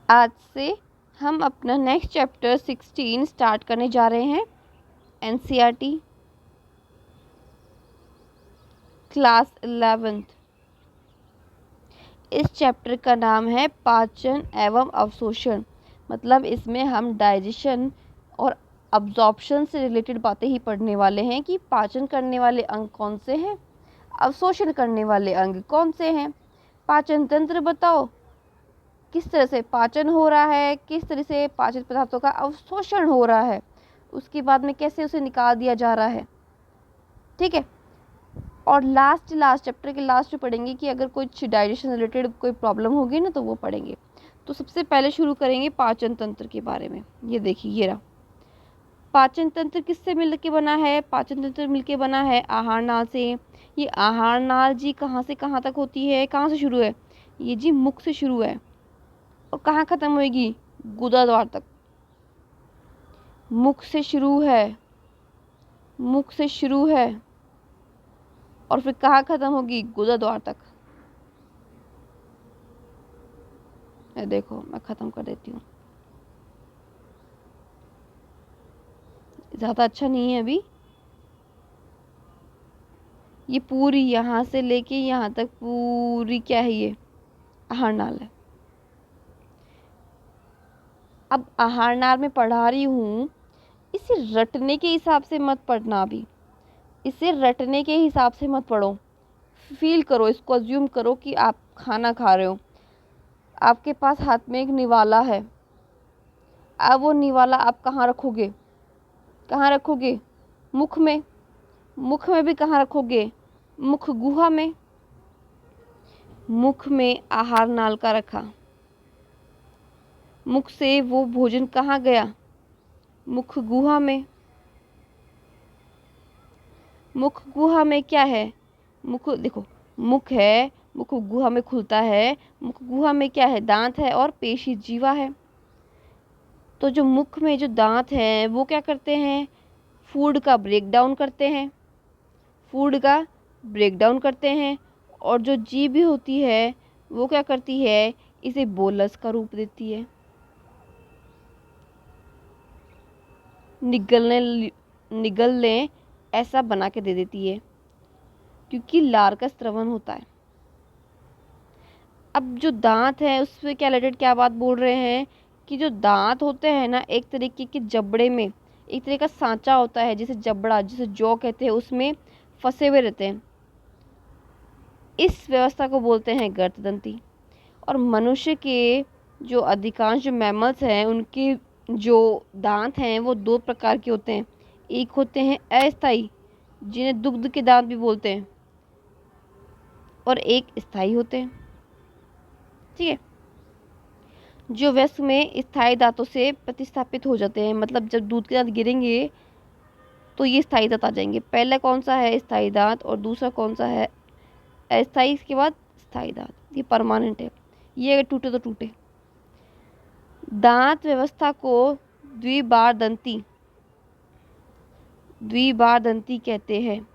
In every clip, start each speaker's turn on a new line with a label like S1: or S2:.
S1: आज से हम अपना नेक्स्ट चैप्टर 16 स्टार्ट करने जा रहे हैं। NCERT class 11th। इस चैप्टर का नाम है पाचन एवं अवशोषण। मतलब इसमें हम डाइजेशन और अब्जॉर्प्शन से रिलेटेड बातें ही पढ़ने वाले हैं कि पाचन करने वाले अंग कौन से हैं, अवशोषण करने वाले अंग कौन से हैं। पाचन तंत्र बताओ, किस तरह से पाचन हो रहा है, किस तरह से पाचन पदार्थों का अवशोषण हो रहा है, उसके बाद में कैसे उसे निकाल दिया जा रहा है। ठीक है। और लास्ट चैप्टर के लास्ट में पढ़ेंगे कि अगर कुछ डाइजेशन रिलेटेड कोई प्रॉब्लम होगी ना तो वो पढ़ेंगे। तो सबसे पहले शुरू करेंगे पाचन तंत्र के बारे में। ये देखिए, ये रहा पाचन तंत्र। किससे मिलके बना है? पाचन तंत्र मिलके बना है आहार नाल से। ये आहार नाल जी कहाँ से कहाँ तक होती है, कहाँ से शुरू है? ये जी मुख से शुरू है और कहाँ खत्म होएगी? गुदा द्वार तक। मुख से शुरू है, मुख से शुरू है और फिर कहाँ खत्म होगी? गुदा द्वार तक। देखो मैं खत्म कर देती हूँ, ज़्यादा अच्छा नहीं है अभी। ये पूरी यहाँ से लेके यहाँ तक पूरी क्या है? ये आहार नाल है। अब आहार नाल में पढ़ा रही हूँ, इसे रटने के हिसाब से मत पढ़ना। अभी इसे रटने के हिसाब से मत पढ़ो। फील करो, इसको अज्यूम करो कि आप खाना खा रहे हो। आपके पास हाथ में एक निवाला है। अब वो निवाला आप कहाँ रखोगे? कहाँ रखोगे? मुख में। मुख में भी कहाँ रखोगे? मुख गुहा में। मुख में आहार नाल का रखा। मुख से वो भोजन कहाँ गया? मुख गुहा में। मुख गुहा में क्या है? मुख देखो, मुख है, मुख गुहा में खुलता है। मुख गुहा में क्या है? दांत है और पेशी जीवा है। तो जो मुख में जो दांत हैं वो क्या करते हैं? फूड का ब्रेक डाउन करते हैं। फूड का ब्रेक डाउन करते हैं। और जो जीभ होती है वो क्या करती है? इसे बोलस का रूप देती है। निगलने ऐसा बना के दे देती है, क्योंकि लार का स्त्रवन होता है। अब जो दांत है उससे क्या रिलेटेड क्या बात बोल रहे हैं कि जो दांत होते हैं ना, एक तरीके के जबड़े में एक तरह का सांचा होता है, जिसे जबड़ा, जिसे जौ कहते हैं, उसमें फंसे हुए रहते हैं। इस व्यवस्था को बोलते हैं गर्तदंती। और मनुष्य के जो अधिकांश जो मैमल्स हैं उनके जो दांत हैं वो दो प्रकार के होते हैं। एक होते हैं अस्थाई, जिन्हें दुग्ध के दांत भी बोलते हैं, और एक स्थाई होते हैं। ठीक है। जो वयस्क में स्थायी दांतों से प्रतिस्थापित हो जाते हैं, मतलब जब दूध के दांत गिरेंगे तो ये स्थायी दांत आ जाएंगे। पहला कौन सा है? स्थायी दांत। और दूसरा कौन सा है? अस्थाई। इसके बाद स्थायी दांत। ये परमानेंट है, ये अगर टूटे तो टूटे। दांत व्यवस्था को द्विबारदंती कहते हैं।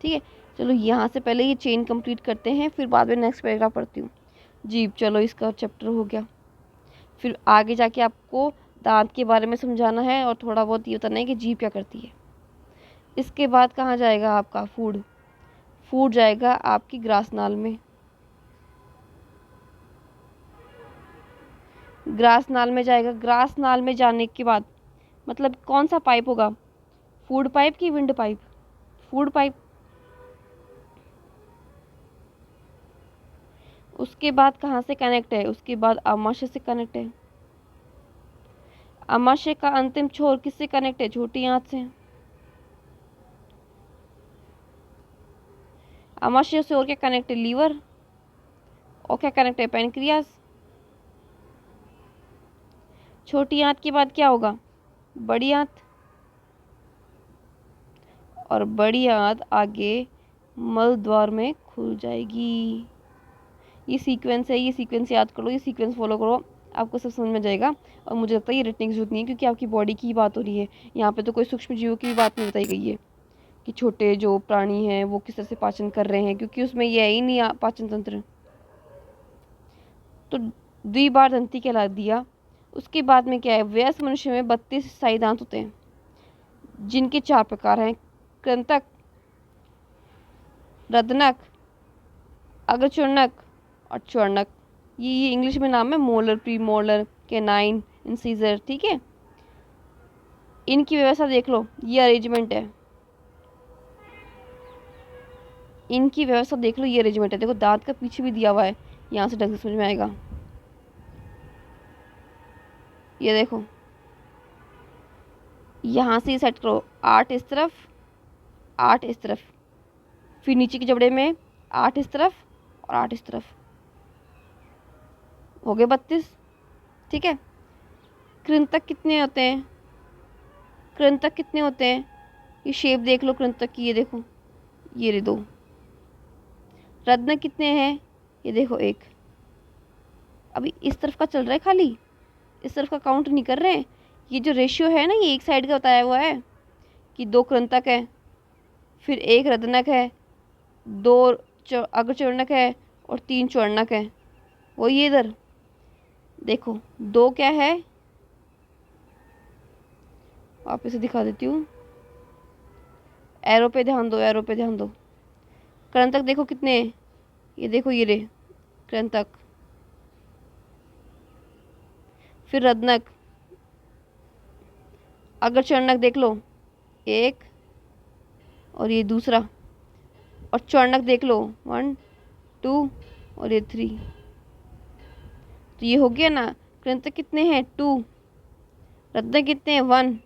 S1: ठीक है। चलो यहाँ से पहले ये चेन कंप्लीट करते हैं, फिर बाद में नेक्स्ट पैराग्राफ पढ़ती हूँ। जीभ, चलो इसका चैप्टर हो गया। फिर आगे जाके आपको दांत के बारे में समझाना है और थोड़ा बहुत ये बताना है कि जीभ क्या करती है। इसके बाद कहाँ जाएगा आपका फूड? फूड जाएगा आपकी ग्रासनाल में। ग्रासनाल में जाएगा। ग्रासनाल में जाने के बाद मतलब कौन सा पाइप होगा? फूड पाइप की विंड पाइप? Food pipe. उसके बाद कहाँ से कनेक्ट है? उसके बाद आमाशय से कनेक्ट है। आमाशय का अंतिम छोर किससे कनेक्ट है? छोटी आंत से। आमाशय से और क्या कनेक्ट है? लीवर। और क्या कनेक्ट है? पैनक्रियास। छोटी आंत के बाद क्या होगा? बड़ी आंत। और बड़ी आंत आगे मल द्वार में खुल जाएगी। ये सीक्वेंस है, ये सीक्वेंस याद करो, ये सीक्वेंस फॉलो करो, आपको सब समझ में जाएगा। और मुझे लगता है ये रटने की जरूरत नहीं है, क्योंकि आपकी बॉडी की बात हो रही है यहाँ पे, तो कोई सूक्ष्म जीवों की बात नहीं बताई गई है कि छोटे जो प्राणी हैं वो किस तरह से पाचन कर रहे हैं, क्योंकि उसमें ये है ही नहीं पाचन तंत्र। तो द्विबार दंती कहला दिया। उसके बाद में क्या है, वयस्क मनुष्य में 32 स्थायी दांत होते हैं, जिनके 4 प्रकार हैं, कृंतक, रदनक, अग्रचूर्णक और चूर्णक। ये इंग्लिश में नाम है, molar, pre molar, canine, incisor. ठीक है, इनकी व्यवस्था देख लो, ये अरेंजमेंट है, इनकी व्यवस्था देख लो, ये अरेंजमेंट है। देखो दांत का पीछे भी दिया हुआ है, यहाँ से ढंग से समझ में आएगा। ये देखो, यहाँ से सेट करो, 8 इस तरफ, 8 इस तरफ, फिर नीचे के जबड़े में 8 इस तरफ और 8 इस तरफ, हो गए 32। ठीक है, कृंतक कितने होते हैं, कृंतक कितने होते हैं, ये शेप देख लो कृंतक की, ये देखो, ये रे 2। रत्न कितने हैं, ये देखो 1। अभी इस तरफ का चल रहा है खाली, इस तरफ का काउंट नहीं कर रहे हैं। ये जो रेशियो है ना, ये एक साइड का बताया हुआ है कि 2 कृंतक है, फिर 1 रत्नक है, 2 अग्रचूर्णक है और 3 चूर्णक है। वो ये इधर देखो, 2 क्या है, वापस से दिखा देती हूँ, एरो पे ध्यान दो, एरो पे ध्यान दो। कृंतक देखो कितने हैं, ये देखो ये रे कृंतक, फिर रत्नक, अग्रचूर्णक देख लो 1 और ये दूसरा, और चूर्णक देख लो 1 2 और ये 3। तो ये हो गया ना, कृंतक कितने हैं 2, रत्नक कितने हैं 1,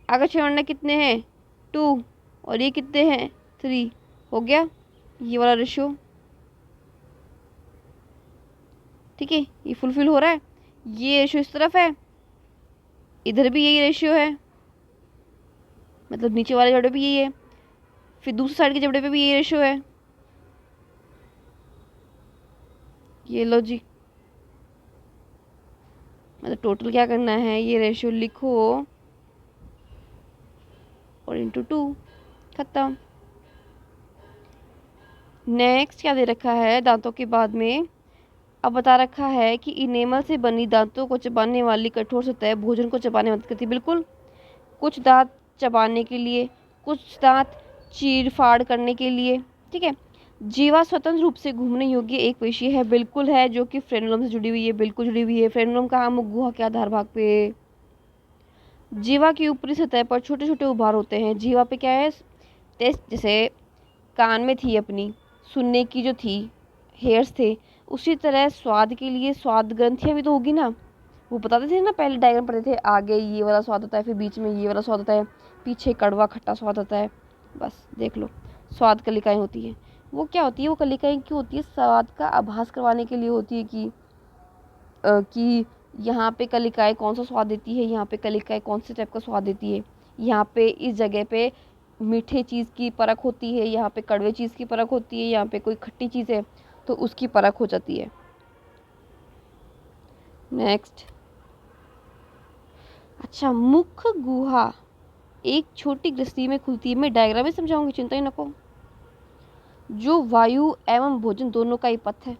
S1: अग्रचूर्णक कितने हैं 2 और ये कितने हैं 3। हो गया ये वाला रेशियो। ठीक है, ये फुलफिल हो रहा है। ये रेशियो इस तरफ है, इधर भी यही रेशियो है, मतलब नीचे वाले जबड़े पे यही है, फिर दूसरी साइड के जबड़े पे भी यही रेशियो है। ये लो जी, मतलब टोटल क्या करना है, ये रेशियो लिखो और इंटू 2, खत्म। नेक्स्ट क्या दे रखा है, दांतों के बाद में अब बता रखा है कि इनेमल से बनी दांतों को चबाने वाली कठोर सतह भोजन को चबाने में मदद करती है। बिल्कुल, कुछ दांत चबाने के लिए, कुछ दांत चीर फाड़ करने के लिए। ठीक है, जीवा स्वतंत्र रूप से घूमने योग्य एक पेशी है, बिल्कुल है, जो कि फ्रेनुलम से जुड़ी हुई है, बिल्कुल जुड़ी हुई है। फ्रेनुलम कहाँ, मुख गुहा के आधार भाग पे। जीवा की ऊपरी सतह पर छोटे छोटे उभार होते हैं। जीवा पे क्या है, टेस्ट, जैसे कान में थी अपनी सुनने की जो थी, हेयर्स थे, उसी तरह स्वाद के लिए स्वाद ग्रंथियाँ भी तो होगी ना। वो बताते थे ना, पहले डायग्राम पढ़ते थे, आगे ये वाला स्वाद होता है, फिर बीच में ये वाला स्वाद होता है, पीछे कड़वा खट्टा स्वाद होता है। बस देख लो, स्वाद कलिकाएँ होती हैं। वो क्या होती है, वो कलिकाएँ क्यों होती है, स्वाद का आभास करवाने के लिए होती है कि यहाँ पे कलिकाएँ कौन सा स्वाद देती है, यहाँ पे कलिकाएँ कौन से टाइप का स्वाद देती है, यहाँ पे इस जगह पे मीठे चीज़ की परख होती है, यहाँ पे कड़वे चीज़ की परख होती है, यहाँ पे कोई खट्टी चीज़ है तो उसकी परख हो जाती है। नेक्स्ट, अच्छा, मुख गुहा एक छोटी ग्रसनी में खुलती है। मैं डायग्राम में समझाऊंगी, चिंता ही नको। जो वायु एवं भोजन दोनों का ही पथ है,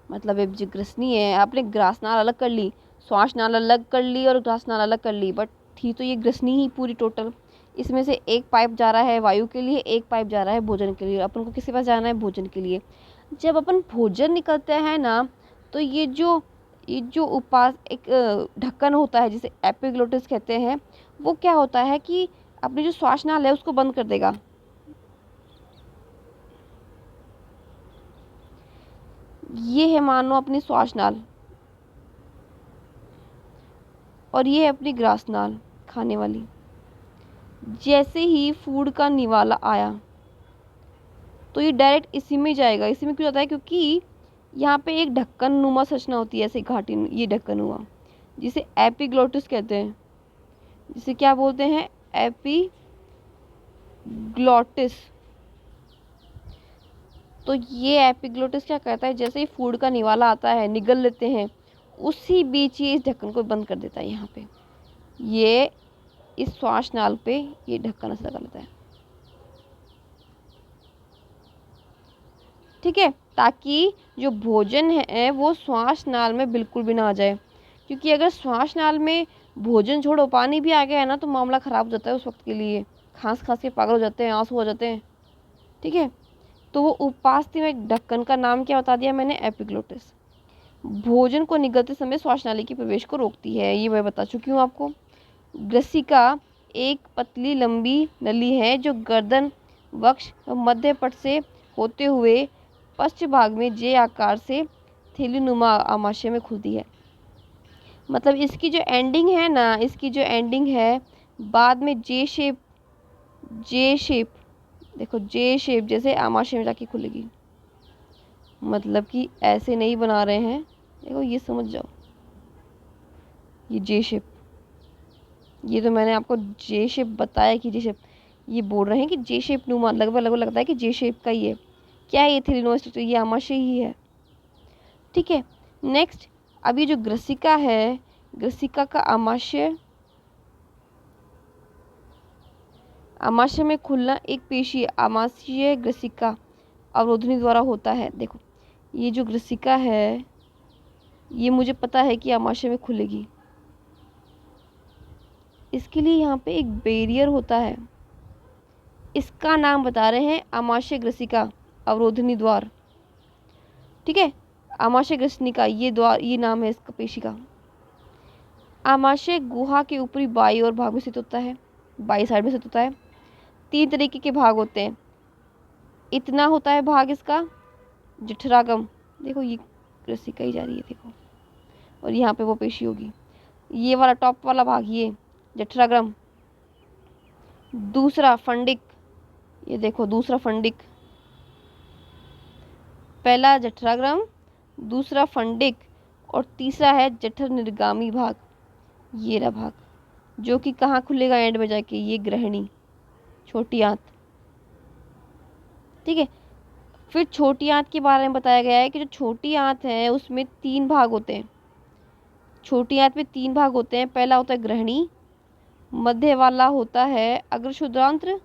S1: मतलब एक जो ग्रसनी है, आपने ग्रासनाल अलग कर ली, श्वास नाल अलग कर ली और ग्रासनाल अलग कर ली, बट थी तो ये ग्रसनी ही पूरी टोटल। इसमें से एक पाइप जा रहा है वायु के लिए, एक पाइप जा रहा है भोजन के लिए। अपन को किसके पास जाना है, भोजन के लिए। जब अपन भोजन निकलते हैं ना, तो ये जो उपास एक ढक्कन होता है जिसे एपिग्लोटिस कहते हैं, वो क्या होता है कि अपनी जो श्वास नाल है उसको बंद कर देगा। ये है मानो अपनी श्वास नाल, और ये है अपनी ग्रास नाल खाने वाली। जैसे ही फूड का निवाला आया तो ये डायरेक्ट इसी में जाएगा। इसी में क्यों जाता है, क्योंकि यहाँ पे एक ढक्कन नुमा संरचना होती है, ऐसे घाटी, ये ढक्कन हुआ, जिसे एपिग्लोटिस कहते हैं। जिसे क्या बोलते हैं, एपिग्लोटिस। तो ये एपिग्लोटिस क्या करता है, जैसे ही फूड का निवाला आता है, निगल लेते हैं, उसी बीच ये इस ढक्कन को बंद कर देता है। यहाँ पे ये इस श्वास नाल पे ये ढक्कन ऐसे लगा लेता है। ठीक है, ताकि जो भोजन है वो श्वास नाल में बिल्कुल भी ना आ जाए, क्योंकि अगर श्वास नाल में भोजन छोड़ो पानी भी आ गया है ना तो मामला ख़राब हो जाता है उस वक्त के लिए, खांस खांस के पागल हो जाते हैं, आंसू हो जाते हैं। ठीक है, तो वो उपास्थि में ढक्कन का नाम क्या बता दिया मैंने, एपिग्लोटिस। भोजन को निगलते समय श्वास नाली के प्रवेश को रोकती है, ये मैं बता चुकी हूँ आपको। ग्रसिका एक पतली लंबी नली है जो गर्दन, वक्ष व मध्य पट से होते हुए पश्च भाग में जे आकार से थैलीनुमा आमाशय में खुलती है। मतलब इसकी जो एंडिंग है ना, इसकी जो एंडिंग है बाद में जे शेप, देखो जे शेप जैसे आमाशय में जाके खुलेगी। मतलब कि ऐसे नहीं बना रहे हैं, देखो ये समझ जाओ, ये जे शेप, ये तो मैंने आपको जे शेप बताया कि जे शेप, ये बोल रहे हैं कि जे शेप नुमा, लगभग लगभग लगता है कि जे शेप का ही है। क्या है ये थैलीनुमा स्ट्रक्चर, ये आमाशय ही है। ठीक है, नेक्स्ट अब ये जो ग्रसिका है, ग्रसिका का आमाशय, आमाशय में खुलना एक पेशी आमाशय ग्रसिका अवरोधनी द्वारा होता है। देखो ये जो ग्रसिका है ये मुझे पता है कि आमाशय में खुलेगी, इसके लिए यहाँ पे एक बैरियर होता है, इसका नाम बता रहे हैं आमाशय ग्रसिका अवरोधनी द्वार। ठीक है, आमाशय ग्रसनिका ये द्वार, ये नाम है इसका पेशी का। आमाशय गुहा के ऊपरी बाई और भाग में स्थित होता है, बाई साइड में स्थित होता है। 3 तरीके के भाग होते हैं, इतना होता है भाग इसका जठरागम, देखो ये ग्रसिका ही जा रही है देखो, और यहाँ पे वो पेशी होगी, ये वाला टॉप वाला भाग ये जठराग्रम। दूसरा फंडिक, ये देखो दूसरा फंडिक, पहला जठराग्रम, दूसरा फंडिक, और तीसरा है जठर निर्गामी भाग, ये रहा भाग, जो कि कहाँ खुलेगा एंड में जाके, ये ग्रहणी, छोटी आंत। ठीक है, फिर छोटी आंत के बारे में बताया गया है कि जो छोटी आंत है उसमें 3 भाग होते हैं, छोटी आंत में 3 भाग होते हैं। पहला होता है ग्रहणी, मध्य वाला होता है अग्रशुद्रांत्र,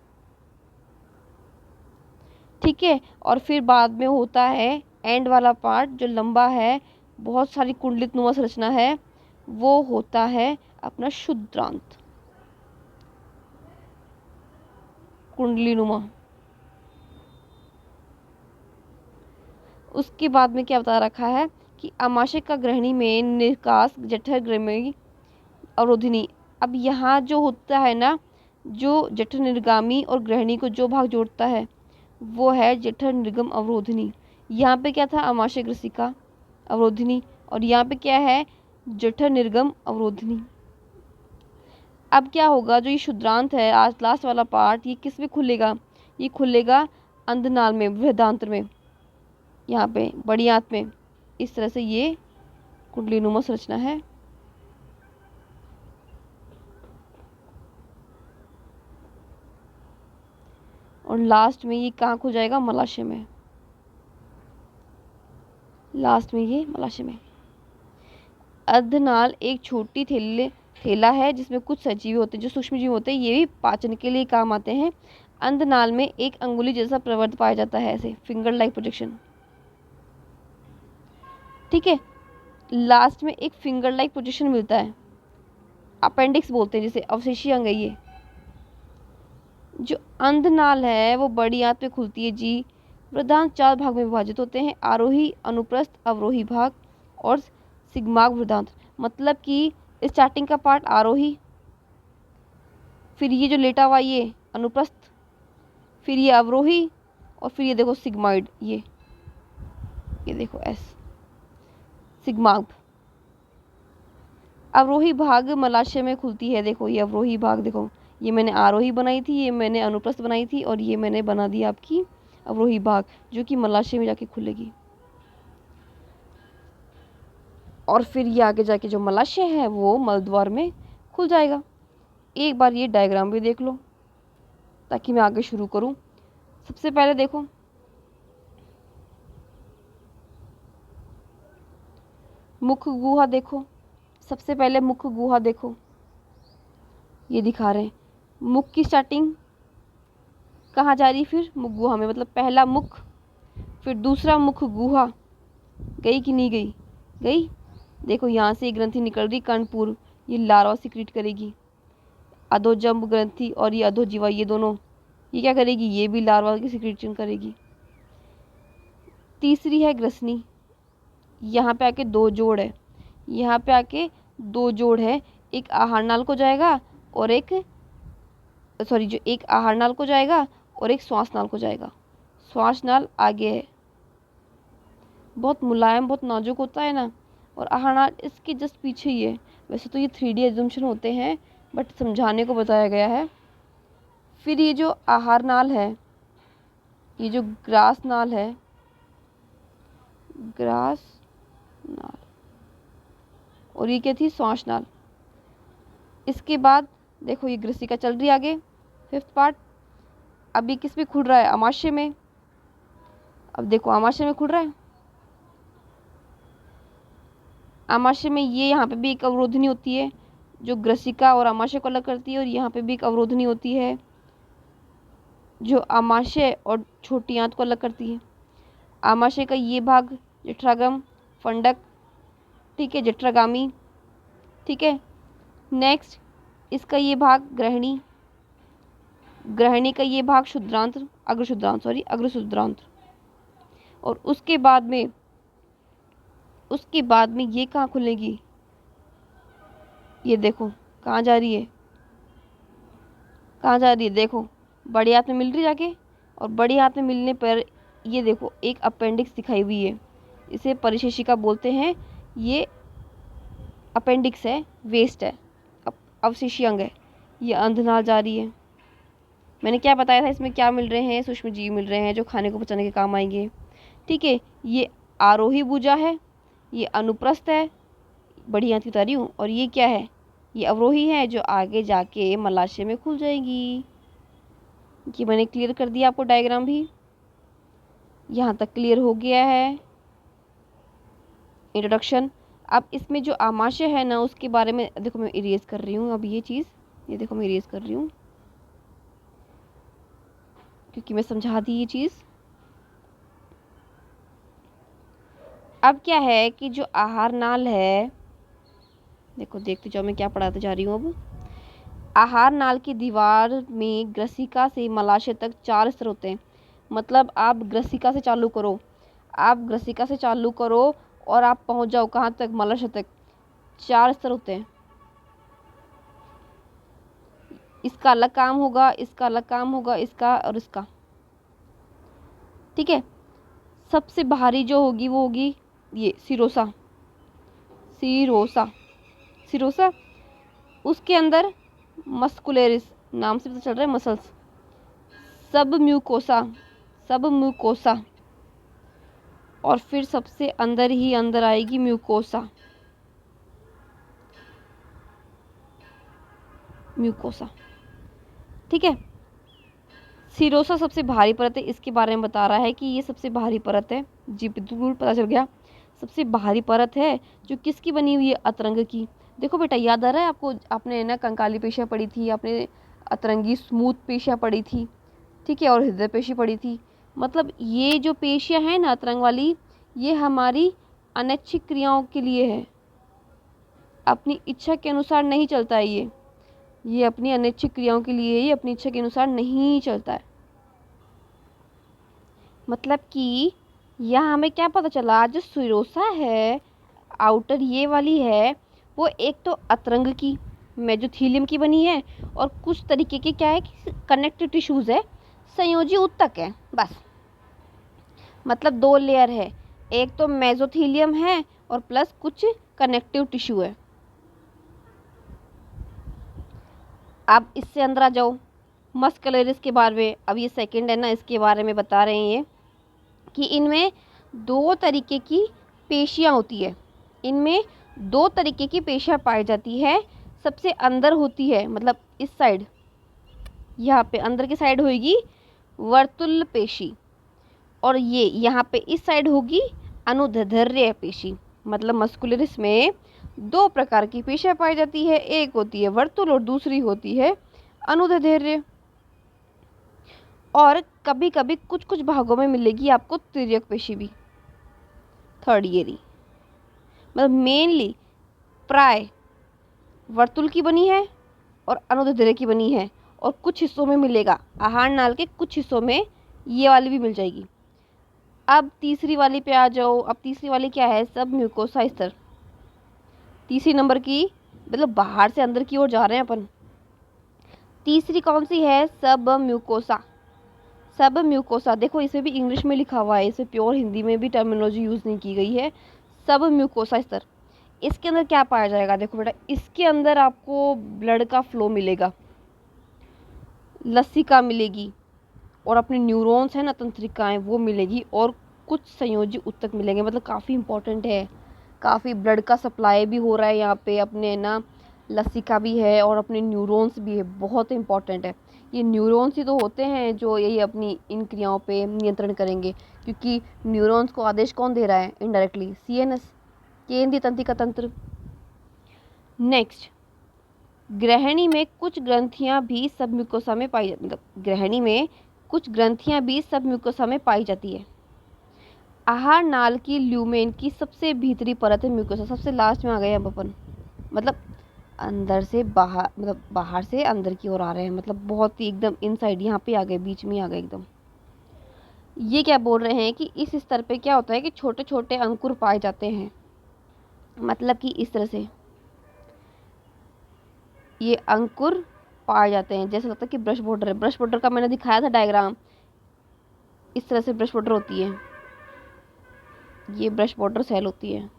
S1: ठीक है, और फिर बाद में होता है एंड वाला पार्ट जो लंबा है, बहुत सारी कुंडलित नुमा संरचना है, वो होता है अपना शुद्रांत, कुंडली नुमा। उसके बाद में क्या बता रखा है कि आमाशय का ग्रहणी में निकास जठर ग्रहणी अवरोधिनी। अब यहाँ जो होता है ना, जो जठर निर्गामी और ग्रहणी को जो भाग जोड़ता है वो है जठर निर्गम अवरोधिनी। यहाँ पे क्या था, आमाशय ग्रसिका अवरोधिनी, और यहाँ पे क्या है, जठर निर्गम अवरोधिनी। अब क्या होगा, जो ये शुद्रांत है आज लास्ट वाला पार्ट, ये किस में खुलेगा, ये खुलेगा अंधनाल में, बृहदांत्र में, यहाँ पे बड़ी आंत में। इस तरह से ये कुंडलीनुमा संरचना है। और लास्ट में ये कहाँ खुल जाएगा, मलाशय में, लास्ट में ये मलाशय में। अर्धनाल एक छोटी थैला है जिसमें कुछ सजीव होते हैं, जो सूक्ष्म जीव होते हैं, ये भी पाचन के लिए काम आते हैं। अंधनाल में एक अंगुली जैसा प्रवर्त पाया जाता है, ऐसे फिंगर लाइक प्रोजेक्शन। ठीक है, लास्ट में एक फिंगर लाइक प्रोजेक्शन मिलता है, अपेंडिक्स बोलते हैं जिसे, अवशेषीय अंग है ये। जो अंधनाल है वो बड़ी आंत में खुलती है जी। वृद्धांत 4 भाग में विभाजित होते हैं, आरोही, अनुप्रस्थ, अवरोही भाग और सिग्माग वृद्धांत। मतलब कि स्टार्टिंग का पार्ट आरोही, फिर ये जो लेटा हुआ ये अनुप्रस्थ, फिर ये अवरोही, और फिर ये देखो सिग्माइड, ये देखो एस, सिग्माग। अवरोही भाग मलाशय में खुलती है, देखो ये अवरोही भाग, देखो ये मैंने आरोही बनाई थी, ये मैंने अनुप्रस्थ बनाई थी, और ये मैंने बना दी आपकी अवरोही भाग, जो कि मलाशय में जाके खुलेगी। और फिर ये आगे जाके जो मलाशय है वो मलद्वार में खुल जाएगा। एक बार ये डायग्राम भी देख लो ताकि मैं आगे शुरू करूं। सबसे पहले देखो, मुख्य गुहा देखो, सबसे पहले मुख्य गुहा देखो, ये दिखा रहे हैं मुख की स्टार्टिंग कहाँ जा रही, फिर मुख गुहा में, मतलब पहला मुख, फिर दूसरा मुख गुहा, गई कि नहीं गई? गई। देखो यहाँ से एक ग्रंथि निकल रही कर्णपूर, ये लार्वा सिक्रीट करेगी। अधोजंब ग्रंथि और ये अधोजीवा, ये दोनों, ये क्या करेगी? ये भी लार्वा की सिक्रीशन करेगी। तीसरी है ग्रसनी, यहाँ पे आके दो जोड़ है, यहाँ पे आके दो जोड़ है, एक आहार नाल को जाएगा और एक जो एक आहार नाल को जाएगा और एक श्वास नाल को जाएगा। श्वास नाल आगे है, बहुत मुलायम, बहुत नाजुक होता है ना, और आहार नाल इसके जस्ट पीछे ही है। वैसे तो ये 3D एजम्पशन होते हैं, बट समझाने को बताया गया है। फिर ये जो आहार नाल है, ये जो ग्रास नाल है, ग्रास नाल, और ये क्या थी? श्वास नाल। इसके बाद देखो ये ग्रसिका चल रही है आगे, 5th पार्ट। अब ये किस में खुल रहा है? आमाशय में। अब देखो आमाशय में खुल रहा है, आमाशय में ये यहाँ पे भी एक अवरोधनी होती है जो ग्रसिका और आमाशय को अलग करती है, और यहाँ पे भी एक अवरोधनी होती है जो आमाशय और छोटी आंत को अलग करती है। आमाशय का ये भाग जठरागम, फंडक, ठीक है, जठरागामी, ठीक है। नेक्स्ट इसका ये भाग ग्रहणी, ग्रहणी का ये भाग शुद्रांत्र, अग्रशुद्रांत्र। और उसके बाद में ये कहाँ खुलेगी? ये देखो कहाँ जा रही है, कहाँ जा रही है? देखो बड़े हाथ में मिल रही जाके, और बड़े हाथ में मिलने पर ये देखो एक अपेंडिक्स दिखाई हुई है, इसे परिशेषिका बोलते हैं। ये अपेंडिक्स है, वेस्ट है, अवशेषीय अंग है। ये अंधनाल जा रही है। मैंने क्या बताया था, इसमें क्या मिल रहे हैं? सूक्ष्म जीव मिल रहे हैं जो खाने को पचाने के काम आएंगे, ठीक है। ये आरोही भुजा है, ये अनुप्रस्थ है, बड़ी आंत की उतारी हूँ, और ये क्या है? ये अवरोही है जो आगे जाके मलाशय में खुल जाएगी। ये मैंने क्लियर कर दिया आपको डायग्राम भी, यहाँ तक क्लियर हो गया है इंट्रोडक्शन। अब इसमें जो आमाशय है ना, उसके बारे में देखो मैं इरेज कर रही हूँ अब ये चीज़, ये देखो मैं इरेज कर रही हूँ क्योंकि मैं समझा दी ये चीज़। अब क्या है कि जो आहार नाल है, देखो देखते जाओ मैं क्या पढ़ाते जा रही हूँ अब। आहार नाल की दीवार में ग्रसिका से मलाशय तक 4 स्तर होते हैं। मतलब आप ग्रसिका से चालू करो, और आप पहुंच जाओ कहाँ तक? मलाशय तक। 4 स्तर होते हैं। इसका अलग काम होगा, इसका अलग काम होगा, इसका और इसका, ठीक है। सबसे भारी जो होगी वो होगी ये सिरोसा, उसके अंदर मस्कुलेरिस, नाम से पता चल रहा है मसल्स, सब म्यूकोसा, और फिर सबसे अंदर ही अंदर आएगी म्यूकोसा, ठीक है। सिरोसा सबसे भारी परत है, इसके बारे में बता रहा है कि ये सबसे भारी परत है। जी बिल्कुल पता चल गया, सबसे भारी परत है जो किसकी बनी हुई है? अतरंग की। देखो बेटा याद आ रहा है आपको, आपने ना कंकाली पेशियाँ पढ़ी थी, आपने अतरंगी स्मूथ पेशियाँ पढ़ी थी, ठीक है, और हृदय पेशी पढ़ी थी। मतलब ये जो पेशियाँ हैं ना अतरंग वाली, ये हमारी अनैच्छिक क्रियाओं के लिए है, अपनी इच्छा के अनुसार नहीं चलता है ये अपनी अनैच्छिक क्रियाओं के लिए, ये अपनी इच्छा के अनुसार नहीं चलता है। मतलब कि यहाँ हमें क्या पता चला, जो सिरोसा है आउटर ये वाली है, वो एक तो अतरंग की मेजोथीलियम की बनी है, और कुछ तरीके के क्या है कि कनेक्टिव टिश्यूज है, संयोजी ऊतक है, बस। मतलब 2 लेयर है, एक तो मेजोथीलियम है और प्लस कुछ कनेक्टिव टिश्यू है। अब इससे अंदर आ जाओ, मस्कुलरिस के बारे में, अब ये सेकंड है ना, इसके बारे में बता रहे हैं ये कि इनमें 2 तरीके की पेशियाँ होती है, इनमें 2 तरीके की पेशियाँ पाई जाती है। सबसे अंदर होती है, मतलब इस साइड, यहाँ पे अंदर की साइड होगी वर्तुल पेशी, और ये यहाँ पे इस साइड होगी अनुदैर्ध्य पेशी। मतलब मस्कुलरिस में 2 प्रकार की पेशियाँ पाई जाती है, एक होती है वर्तुल और दूसरी होती है अनुदैर्ध्य। और कभी कभी कुछ कुछ भागों में मिलेगी आपको तिर्यक पेशी भी, थर्ड ईयरी। मतलब मेनली प्राय वर्तुल की बनी है और अनुदैर्ध्य की बनी है, और कुछ हिस्सों में मिलेगा, आहार नाल के कुछ हिस्सों में ये वाली भी मिल जाएगी। अब तीसरी वाली पे आ जाओ। अब तीसरी वाली क्या है, सब म्यूकोसा स्तर। तीसरी नंबर की, मतलब बाहर से अंदर की ओर जा रहे हैं अपन। तीसरी कौन सी है, सब म्यूकोसा। सब म्यूकोसा, देखो इसे भी इंग्लिश में लिखा हुआ है, इसे प्योर हिंदी में भी टर्मिनोलॉजी यूज़ नहीं की गई है। सब म्यूकोसा स्तर। इसके अंदर क्या पाया जाएगा, देखो बेटा, इसके अंदर आपको ब्लड का फ्लो मिलेगा, लसिका मिलेगी, और अपने न्यूरॉन्स हैं ना, तंत्रिकाएं, वो मिलेगी, और कुछ संयोजी ऊतक मिलेंगे। मतलब काफ़ी इंपॉर्टेंट है, काफ़ी ब्लड का सप्लाई भी हो रहा है यहाँ पे, अपने ना लसिका भी है और अपने न्यूरॉन्स भी है, बहुत इंपॉर्टेंट है। ये न्यूरॉन्स ही तो होते हैं जो यही अपनी इन क्रियाओं पे नियंत्रण करेंगे, क्योंकि न्यूरॉन्स को आदेश कौन दे रहा है, इनडायरेक्टली सीएनएस, केंद्रीय तंत्रिका तंत्र। नेक्स्ट, ग्रहणी में कुछ ग्रंथियां भी सब म्यूकोसा में पाई जाती, मतलब ग्रहणी में कुछ ग्रंथियां भी सब म्यूकोसा में पाई जाती है। आहार नाल की ल्यूमेन की सबसे भीतरी परत है म्यूकोसा, सबसे लास्ट में आ गए अब अपन। मतलब अंदर से बाहर, मतलब बाहर से अंदर की ओर आ रहे हैं, मतलब बहुत ही एकदम इनसाइड, यहाँ पे आ गए, बीच में आ गए एकदम। ये क्या बोल रहे हैं कि इस स्तर पे क्या होता है कि छोटे छोटे अंकुर पाए जाते हैं। मतलब कि इस तरह से ये अंकुर पाए जाते हैं, जैसे लगता है कि ब्रश बॉर्डर है। ब्रश बॉर्डर का मैंने दिखाया था डायग्राम, इस तरह से ब्रश बॉर्डर होती है, ये ब्रश बॉर्डर सेल होती है।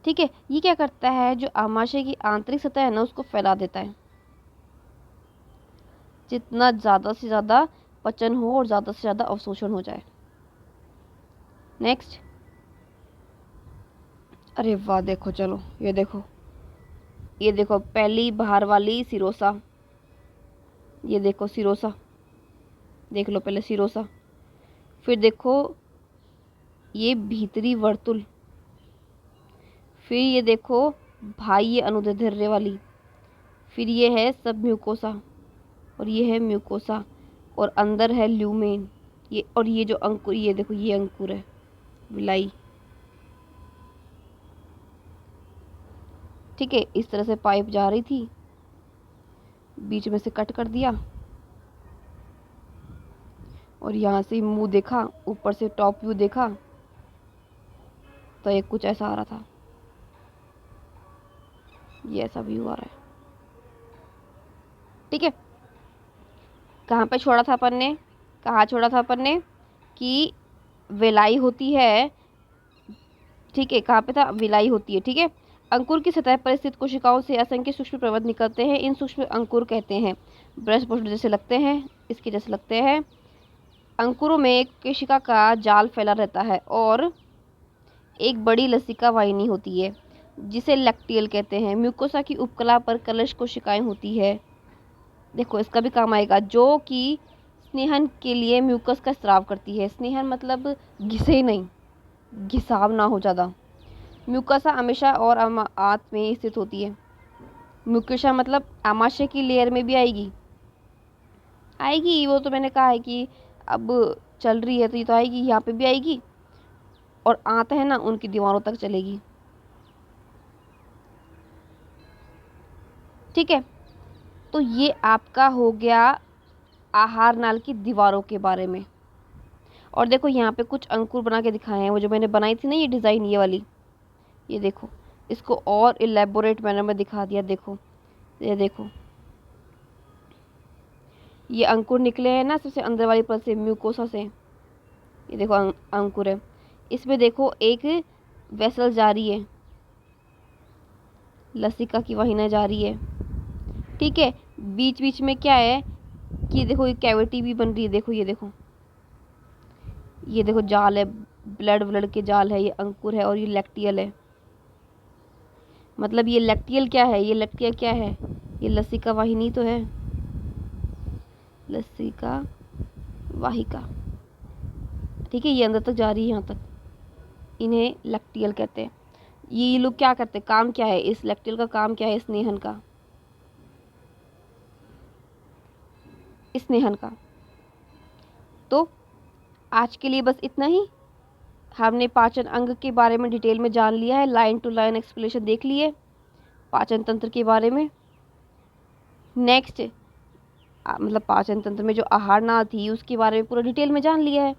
S1: ठीक है, ये क्या करता है, जो आमाशय की आंतरिक सतह है ना, उसको फैला देता है, जितना ज़्यादा से ज़्यादा पचन हो और ज़्यादा से ज़्यादा अवशोषण हो जाए। नेक्स्ट, अरे वाह, देखो, चलो ये देखो, ये देखो पहली बाहर वाली सिरोसा, ये देखो सिरोसा, देख लो पहले सिरोसा, फिर देखो ये भीतरी वर्तुल, फिर ये देखो भाई ये अनुदैर्ध्य वाली, फिर ये है सब म्यूकोसा, और ये है म्यूकोसा, और अंदर है ल्यूमेन, ये, और ये जो अंकुर, ये देखो ये अंकुर है, विलाई। ठीक है, इस तरह से पाइप जा रही थी, बीच में से कट कर दिया, और यहाँ से मुंह देखा, ऊपर से टॉप व्यू देखा, तो ये कुछ ऐसा आ रहा था, ये ऐसा व्यू आ रहा है। ठीक है, कहाँ पे छोड़ा था अपन ने, कहाँ छोड़ा था अपन ने कि विलाई होती है। ठीक है, कहाँ पे था, विलाई होती है। ठीक है, अंकुर की सतह पर स्थित कोशिकाओं से असंख्य सूक्ष्म प्रवद निकलते हैं, इन सूक्ष्म अंकुर कहते हैं, ब्रश बॉर्डर जैसे लगते हैं, इसके जैसे लगते हैं। अंकुरों में कोशिका का जाल फैला रहता है और एक बड़ी लसिका वाहिनी होती है जिसे लैक्टियल कहते हैं। म्यूकोसा की उपकला पर कलश कोशिकाएं होती है, देखो इसका भी काम आएगा, जो कि स्नेहन के लिए म्यूकस का स्राव करती है। स्नेहन मतलब घिसे नहीं, घिसाव ना हो ज़्यादा। म्यूकसा हमेशा और आंत में स्थित होती है। म्यूकसा मतलब आमाशय की लेयर में भी आएगी, आएगी, वो तो मैंने कहा है कि अब चल रही है तो ये तो आएगी, यहाँ पे भी आएगी, और आंत है ना, उनकी दीवारों तक चलेगी। ठीक है, तो ये आपका हो गया आहार नाल की दीवारों के बारे में। और देखो यहाँ पे कुछ अंकुर बना के दिखाए हैं, वो जो मैंने बनाई थी ना ये डिज़ाइन, ये वाली, ये देखो, इसको और इलेबोरेट मैनर में दिखा दिया। देखो, ये देखो, ये अंकुर निकले हैं ना सबसे अंदर वाली परत से, म्यूकोसा से, ये देखो अंकुर है। इसमें देखो एक वेसल जा रही है, लसिका की वाहिनी जा रही है। ठीक है, बीच बीच में क्या है कि देखो ये कैविटी भी बन रही है, देखो ये देखो, ये देखो जाल है, ब्लड ब्लड के जाल है, ये अंकुर है, और ये लैक्टियल है। मतलब ये लैक्टियल क्या है, ये लैक्टियल क्या है, ये लसिका वाहिनी तो है, लसिका वाहिका। ठीक है, ये अंदर तक जा रही है, यहाँ तक, इन्हें लैक्टियल कहते हैं। ये लोग क्या करते हैं, काम क्या है इस लैक्टियल का, काम क्या है स्नेहन का, स्नेहन का। तो आज के लिए बस इतना ही। हमने पाचन अंग के बारे में डिटेल में जान लिया है, लाइन टू लाइन एक्सप्लेनेशन देख लिए पाचन तंत्र के बारे में। नेक्स्ट मतलब पाचन तंत्र में जो आहार नाल थी उसके बारे में पूरा डिटेल में जान लिया है।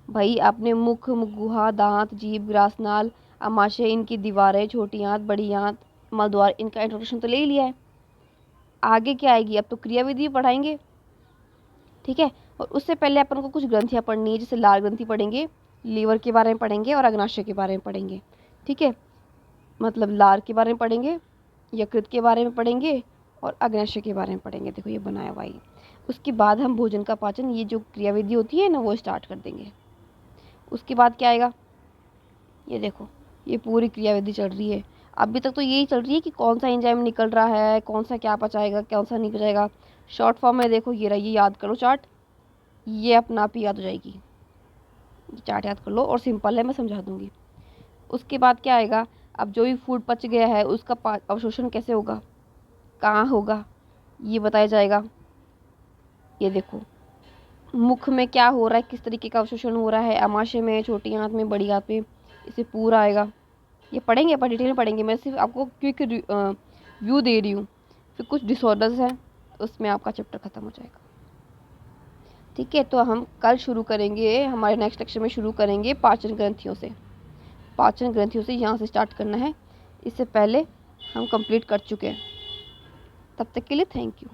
S1: भाई आपने मुख, गुहा, दांत, जीभ, ग्रासनाल, आमाशय, इनकी दीवारें, छोटी आंत, बड़ी आंत, मलद्वार, इनका इंट्रोडक्शन तो ले ही लिया है। आगे क्या आएगी, अब तो क्रियाविधि पढ़ाएंगे, ठीक है। और उससे पहले अपन को कुछ ग्रंथियाँ पढ़नी है, जैसे लाल ग्रंथि पढ़ेंगे, लीवर के बारे में पढ़ेंगे और अग्नाशय के बारे में पढ़ेंगे, ठीक है। मतलब लार के बारे में पढ़ेंगे, यकृत के बारे में पढ़ेंगे और अग्नाशय के बारे में पढ़ेंगे। देखो ये बनाया हुआ है। उसके बाद हम भोजन का पाचन, ये जो क्रियाविधि होती है ना, वो स्टार्ट कर देंगे। उसके बाद क्या आएगा, ये देखो ये पूरी क्रियाविधि चल रही है। अभी तक तो यही चल रही है कि कौन सा एंजाइम निकल रहा है, कौन सा क्या पचाएगा, कौन सा नहीं पचाएगा। शॉर्ट फॉर्म में देखो ये रही, याद करो चार्ट, ये अपना आप ही याद हो जाएगी। चार्ट याद कर लो और सिंपल है, मैं समझा दूंगी। उसके बाद क्या आएगा, अब जो भी फूड पच गया है उसका अवशोषण कैसे होगा, कहाँ होगा, ये बताया जाएगा। ये देखो मुख में क्या हो रहा है, किस तरीके का अवशोषण हो रहा है, आमाशय में, छोटी आंत में, बड़ी आंत में, इसे पूरा आएगा। ये पढ़ेंगे अपन डिटेल में पढ़ेंगे, मैं सिर्फ आपको क्विक व्यू दे रही हूँ। फिर कुछ डिसऑर्डर्स हैं, उसमें आपका चैप्टर ख़त्म हो जाएगा, ठीक है। तो हम कल शुरू करेंगे, हमारे नेक्स्ट लेक्चर में शुरू करेंगे पाचन ग्रंथियों से। पाचन ग्रंथियों से यहाँ से स्टार्ट करना है, इससे पहले हम कंप्लीट कर चुके हैं। तब तक के लिए थैंक यू।